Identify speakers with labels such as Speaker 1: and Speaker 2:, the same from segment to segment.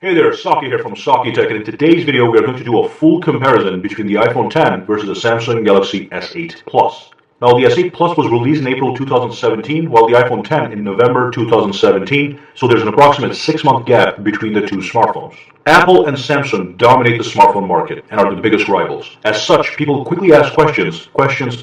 Speaker 1: Hey there, Saki here from Saki Tech, and in today's video we are going to do a full comparison between the iPhone X versus the Samsung Galaxy S8 Plus. Now, the S8 Plus was released in April 2017, while the iPhone X in November 2017, so there's an approximate 6-month gap between the two smartphones. Apple and Samsung dominate the smartphone market and are the biggest rivals. As such, people quickly ask questions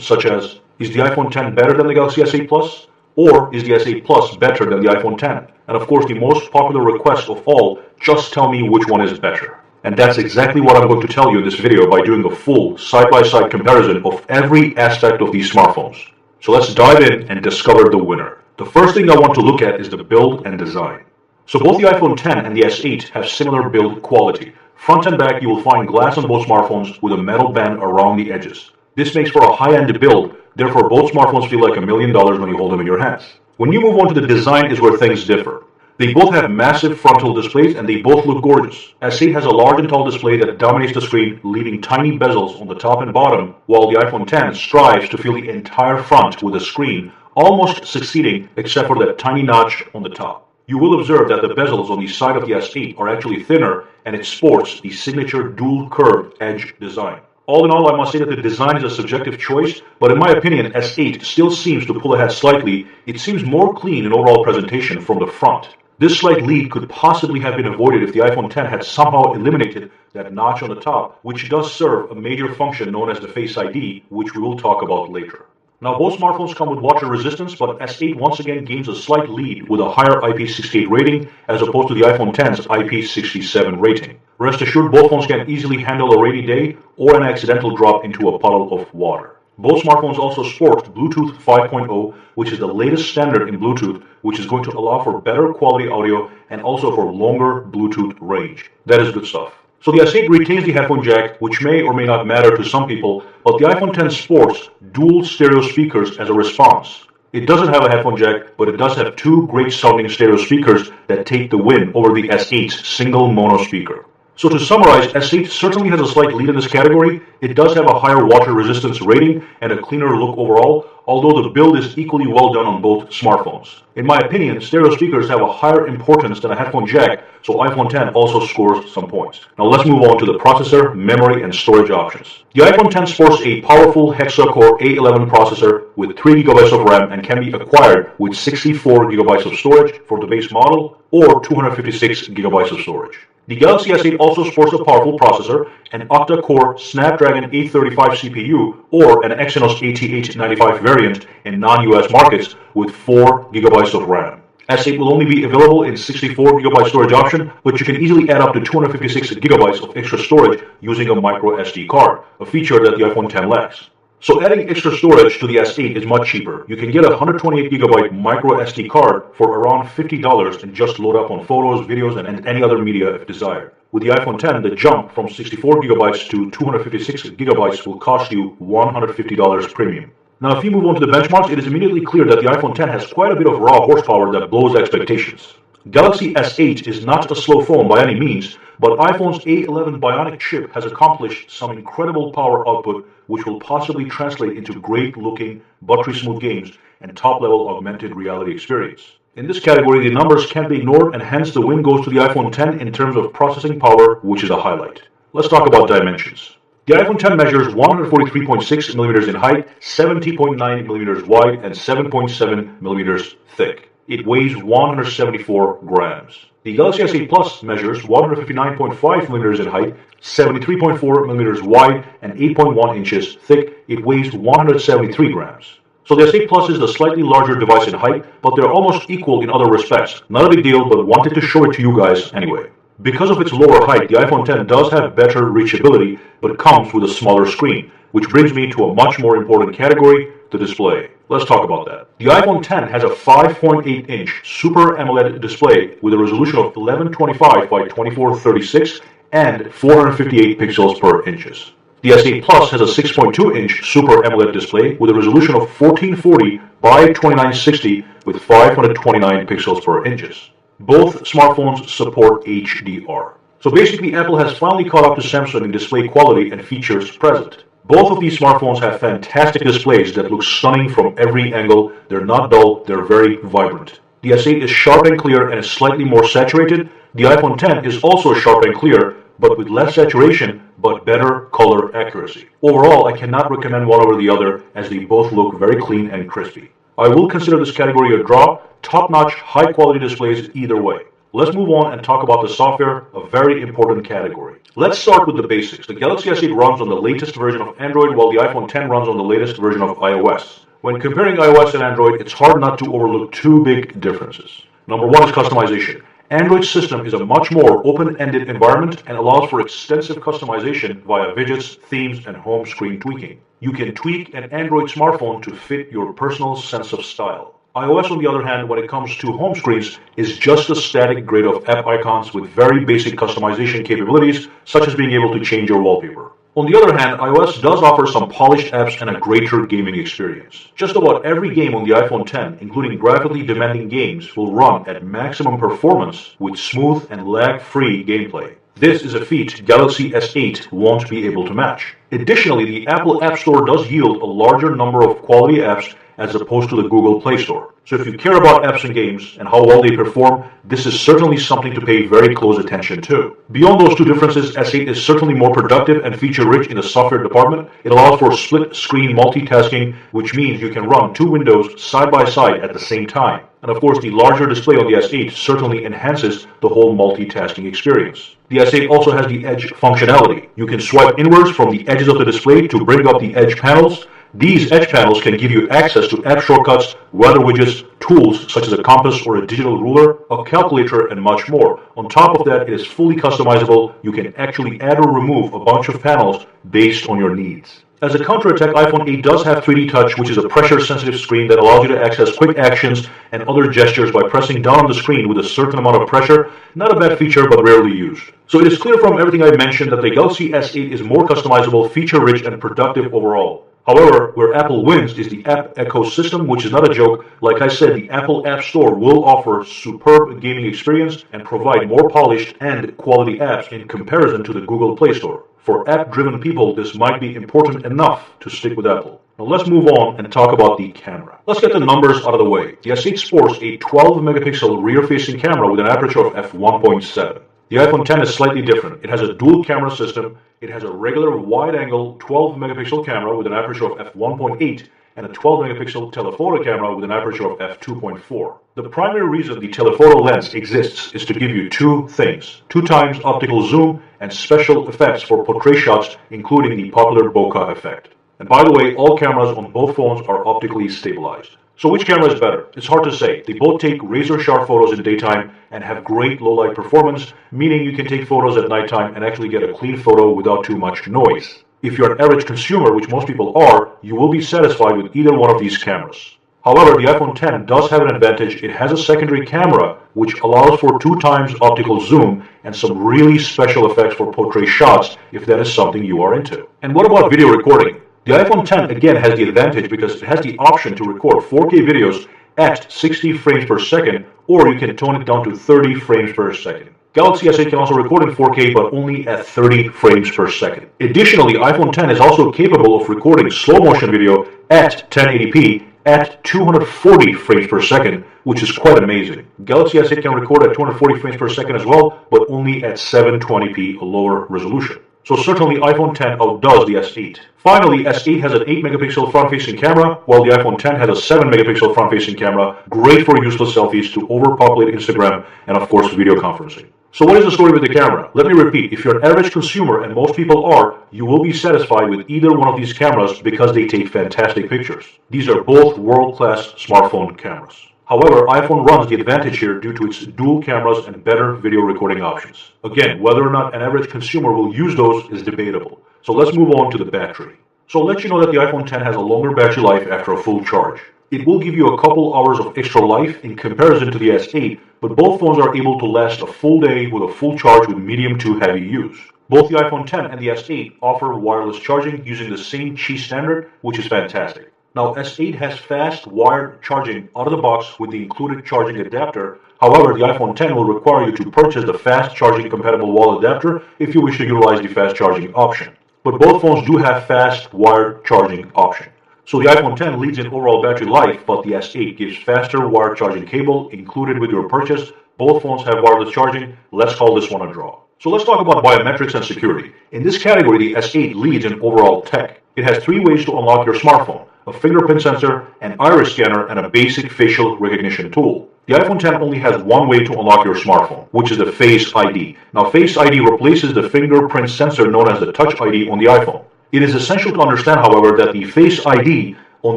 Speaker 1: such as, is the iPhone X better than the Galaxy S8 Plus? Or is the S8 Plus better than the iPhone X? And of course, the most popular request of all, just tell me which one is better. And that's exactly what I'm going to tell you in this video by doing a full side-by-side comparison of every aspect of these smartphones. So let's dive in and discover the winner. The first thing I want to look at is the build and design. So both the iPhone X and the S8 have similar build quality. Front and back, you will find glass on both smartphones with a metal band around the edges. This makes for a high-end build, therefore both smartphones feel like $1 million when you hold them in your hands. When you move on to the design is where things differ. They both have massive frontal displays and they both look gorgeous. S8 has a large and tall display that dominates the screen, leaving tiny bezels on the top and bottom, while the iPhone X strives to fill the entire front with a screen, almost succeeding except for that tiny notch on the top. You will observe that the bezels on the side of the S8 are actually thinner and it sports the signature dual curved edge design. All in all, I must say that the design is a subjective choice, but in my opinion, S8 still seems to pull ahead slightly. It seems more clean in overall presentation from the front. This slight lead could possibly have been avoided if the iPhone X had somehow eliminated that notch on the top, which does serve a major function known as the Face ID, which we will talk about later. Now, both smartphones come with water resistance, but S8 once again gains a slight lead with a higher IP68 rating as opposed to the iPhone X's IP67 rating. Rest assured, both phones can easily handle a rainy day or an accidental drop into a puddle of water. Both smartphones also sport Bluetooth 5.0, which is the latest standard in Bluetooth, which is going to allow for better quality audio and also for longer Bluetooth range. That is good stuff. So the S8 retains the headphone jack, which may or may not matter to some people, but the iPhone X sports dual stereo speakers as a response. It doesn't have a headphone jack, but it does have two great sounding stereo speakers that take the win over the S8's single mono speaker. So to summarize, S8 certainly has a slight lead in this category. It does have a higher water resistance rating and a cleaner look overall, although the build is equally well done on both smartphones. In my opinion, stereo speakers have a higher importance than a headphone jack, so iPhone X also scores some points. Now let's move on to the processor, memory, and storage options. The iPhone X sports a powerful hexa-core A11 processor with 3 GB of RAM and can be acquired with 64 GB of storage for the base model or 256 GB of storage. The Galaxy S8 also sports a powerful processor, an octa-core Snapdragon 835 CPU or an Exynos AT895 variant in non-US markets with 4 GB of RAM. S8 will only be available in 64 GB storage option, but you can easily add up to 256 GB of extra storage using a micro SD card, a feature that the iPhone X lacks. So adding extra storage to the S8 is much cheaper. You can get a 128 GB micro SD card for around $50 and just load up on photos, videos, and any other media if desired. With the iPhone X, the jump from 64 GB to 256 GB will cost you $150 premium. Now, if you move on to the benchmarks, it is immediately clear that the iPhone X has quite a bit of raw horsepower that blows expectations. Galaxy S8 is not a slow phone by any means, but iPhone's A11 Bionic chip has accomplished some incredible power output which will possibly translate into great-looking, buttery-smooth games and top-level augmented reality experience. In this category, the numbers can't be ignored, and hence the win goes to the iPhone X in terms of processing power, which is a highlight. Let's talk about dimensions. The iPhone X measures 143.6 mm in height, 70.9 mm wide, and 7.7 mm thick. It weighs 174 grams. The Galaxy S8 Plus measures 159.5 mm in height, 73.4 mm wide, and 8.1 inches thick. It weighs 173 grams. So the S8 Plus is the slightly larger device in height, but they're almost equal in other respects. Not a big deal, but wanted to show it to you guys anyway. Because of its lower height, the iPhone X does have better reachability, but comes with a smaller screen, which brings me to a much more important category, the display. Let's talk about that. The iPhone X has a 5.8-inch Super AMOLED display with a resolution of 1125 by 2436 and 458 pixels per inches. The S8 Plus has a 6.2-inch Super AMOLED display with a resolution of 1440 by 2960 with 529 pixels per inches. Both smartphones support HDR. So basically, Apple has finally caught up to Samsung in display quality and features present. Both of these smartphones have fantastic displays that look stunning from every angle. They're not dull, they're very vibrant. The S8 is sharp and clear and is slightly more saturated. The iPhone 10 is also sharp and clear, but with less saturation, but better color accuracy. Overall, I cannot recommend one over the other as they both look very clean and crispy. I will consider this category a draw, top-notch, high-quality displays either way. Let's move on and talk about the software, a very important category. Let's start with the basics. The Galaxy S8 runs on the latest version of Android, while the iPhone 10 runs on the latest version of iOS. When comparing iOS and Android, it's hard not to overlook two big differences. Number one is customization. Android's system is a much more open-ended environment and allows for extensive customization via widgets, themes, and home screen tweaking. You can tweak an Android smartphone to fit your personal sense of style. iOS, on the other hand, when it comes to home screens, is just a static grid of app icons with very basic customization capabilities, such as being able to change your wallpaper. On the other hand, iOS does offer some polished apps and a greater gaming experience. Just about every game on the iPhone 10, including graphically demanding games, will run at maximum performance with smooth and lag-free gameplay. This is a feat Galaxy S8 won't be able to match. Additionally, the Apple App Store does yield a larger number of quality apps as opposed to the Google Play Store. So if you care about apps and games and how well they perform, this is certainly something to pay very close attention to. Beyond those two differences, S8 is certainly more productive and feature-rich in the software department. It allows for split-screen multitasking, which means you can run two windows side by side at the same time. And of course, the larger display on the S8 certainly enhances the whole multitasking experience. The S8 also has the Edge functionality. You can swipe inwards from the edges of the display to bring up the Edge panels. These Edge panels can give you access to app shortcuts, weather widgets, tools such as a compass or a digital ruler, a calculator, and much more. On top of that, it is fully customizable. You can actually add or remove a bunch of panels based on your needs. As a counterattack, iPhone 8 does have 3D Touch, which is a pressure-sensitive screen that allows you to access quick actions and other gestures by pressing down on the screen with a certain amount of pressure. Not a bad feature, but rarely used. So it is clear from everything I mentioned that the Galaxy S8 is more customizable, feature-rich, and productive overall. However, where Apple wins is the app ecosystem, which is not a joke. Like I said, the Apple App Store will offer superb gaming experience and provide more polished and quality apps in comparison to the Google Play Store. For app-driven people, this might be important enough to stick with Apple. Now let's move on and talk about the camera. Let's get the numbers out of the way. The S8 sports a 12-megapixel rear-facing camera with an aperture of f1.7. The iPhone 10 is slightly different. It has a dual camera system. It has a regular wide-angle 12-megapixel camera with an aperture of f1.8 and a 12-megapixel telephoto camera with an aperture of f2.4. The primary reason the telephoto lens exists is to give you two things: 2x optical zoom and special effects for portrait shots, including the popular bokeh effect. And by the way, all cameras on both phones are optically stabilized. So which camera is better? It's hard to say. They both take razor-sharp photos in daytime and have great low-light performance, meaning you can take photos at nighttime and actually get a clean photo without too much noise. If you're an average consumer, which most people are, you will be satisfied with either one of these cameras. However, the iPhone 10 does have an advantage. It has a secondary camera which allows for 2x optical zoom and some really special effects for portrait shots if that is something you are into. And what about video recording? The iPhone 10 again has the advantage because it has the option to record 4K videos at 60 frames per second, or you can tone it down to 30 frames per second. Galaxy S8 can also record in 4K, but only at 30 frames per second. Additionally, iPhone 10 is also capable of recording slow motion video at 1080p at 240 frames per second, which is quite amazing. Galaxy S8 can record at 240 frames per second as well, but only at 720p, a lower resolution. So certainly iPhone 10 outdoes the S8. Finally, S8 has an 8-megapixel front-facing camera, while the iPhone 10 has a 7-megapixel front-facing camera, great for useless selfies to overpopulate Instagram and of course video conferencing. So what is the story with the camera? Let me repeat, if you're an average consumer, and most people are, you will be satisfied with either one of these cameras because they take fantastic pictures. These are both world-class smartphone cameras. However, iPhone runs the advantage here due to its dual cameras and better video recording options. Again, whether or not an average consumer will use those is debatable. So let's move on to the battery. So I'll let you know that the iPhone 10 has a longer battery life after a full charge. It will give you a couple hours of extra life in comparison to the S8, but both phones are able to last a full day with a full charge with medium to heavy use. Both the iPhone 10 and the S8 offer wireless charging using the same Qi standard, which is fantastic. Now, S8 has fast wired charging out of the box with the included charging adapter. However, the iPhone 10 will require you to purchase the fast charging compatible wall adapter if you wish to utilize the fast charging option. But both phones do have fast wired charging option. So the iPhone 10 leads in overall battery life, but the S8 gives faster wired charging cable included with your purchase, Both phones have wireless charging. Let's call this one a draw. So let's talk about biometrics and security. In this category, the S8 leads in overall tech. It has 3 ways to unlock your smartphone: a fingerprint sensor, an iris scanner, and a basic facial recognition tool. The iPhone X only has one way to unlock your smartphone, which is the Face ID. Now, Face ID replaces the fingerprint sensor known as the Touch ID on the iPhone. It is essential to understand, however, that the Face ID on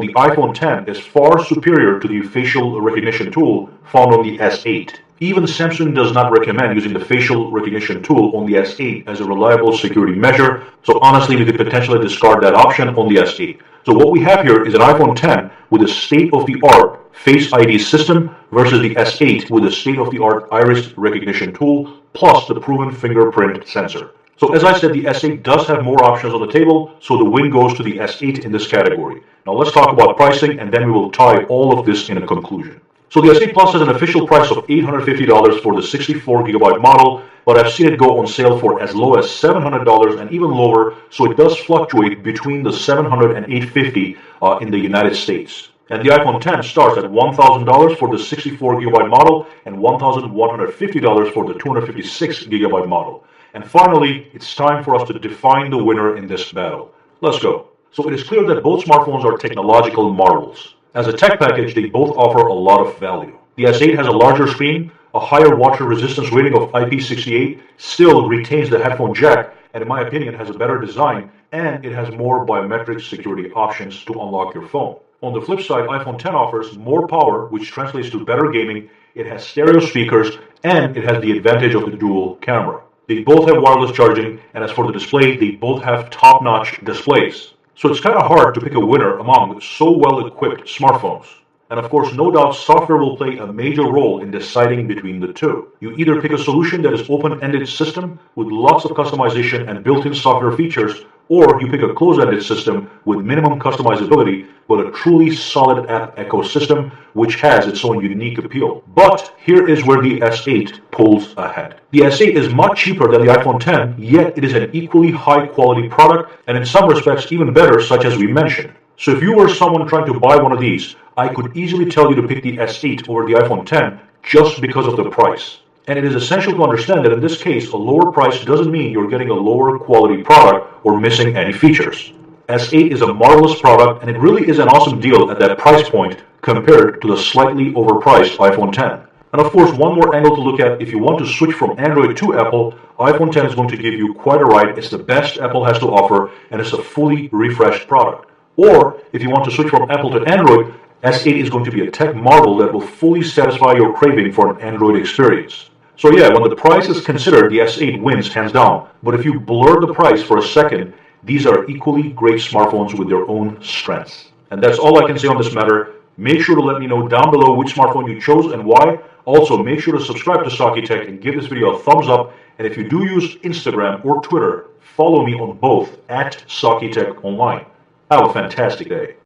Speaker 1: the iPhone X is far superior to the facial recognition tool found on the S8. Even Samsung does not recommend using the facial recognition tool on the S8 as a reliable security measure, so honestly we could potentially discard that option on the S8. So what we have here is an iPhone X with a state-of-the-art Face ID system versus the S8 with a state-of-the-art iris recognition tool plus the proven fingerprint sensor. So as I said, the S8 does have more options on the table, so the win goes to the S8 in this category. Now let's talk about pricing, and then we will tie all of this in a conclusion. So the S8 Plus has an official price of $850 for the 64GB model, but I've seen it go on sale for as low as $700 and even lower, so it does fluctuate between the $700 and $850 in the United States. And the iPhone X starts at $1,000 for the 64GB model and $1,150 for the 256GB model. And finally, it's time for us to define the winner in this battle. Let's go. So it is clear that both smartphones are technological marvels. As a tech package, they both offer a lot of value. The S8 has a larger screen, a higher water resistance rating of IP68, still retains the headphone jack, and in my opinion has a better design, and it has more biometric security options to unlock your phone. On the flip side, iPhone X offers more power, which translates to better gaming, it has stereo speakers, and it has the advantage of the dual camera. They both have wireless charging, and as for the display, they both have top-notch displays. So it's kind of hard to pick a winner among so well-equipped smartphones. And of course, no doubt software will play a major role in deciding between the two. You either pick a solution that is open-ended system with lots of customization and built-in software features, or you pick a closed-ended system with minimum customizability but a truly solid app ecosystem which has its own unique appeal. But here is where the S8 pulls ahead. The S8 is much cheaper than the iPhone X, yet it is an equally high-quality product and in some respects even better, such as we mentioned. So if you were someone trying to buy one of these, I could easily tell you to pick the S8 over the iPhone X just because of the price. And it is essential to understand that in this case, a lower price doesn't mean you're getting a lower quality product or missing any features. S8 is a marvelous product, and it really is an awesome deal at that price point compared to the slightly overpriced iPhone X. And of course, one more angle to look at, if you want to switch from Android to Apple, iPhone X is going to give you quite a ride. It's the best Apple has to offer, and it's a fully refreshed product. Or, if you want to switch from Apple to Android, S8 is going to be a tech marvel that will fully satisfy your craving for an Android experience. So yeah, when the price is considered, the S8 wins hands down. But if you blur the price for a second, these are equally great smartphones with their own strengths. And that's all I can say on this matter. Make sure to let me know down below which smartphone you chose and why. Also, make sure to subscribe to Saki Tech and give this video a thumbs up. And if you do use Instagram or Twitter, follow me on both at Saki Tech Online. Have a fantastic day.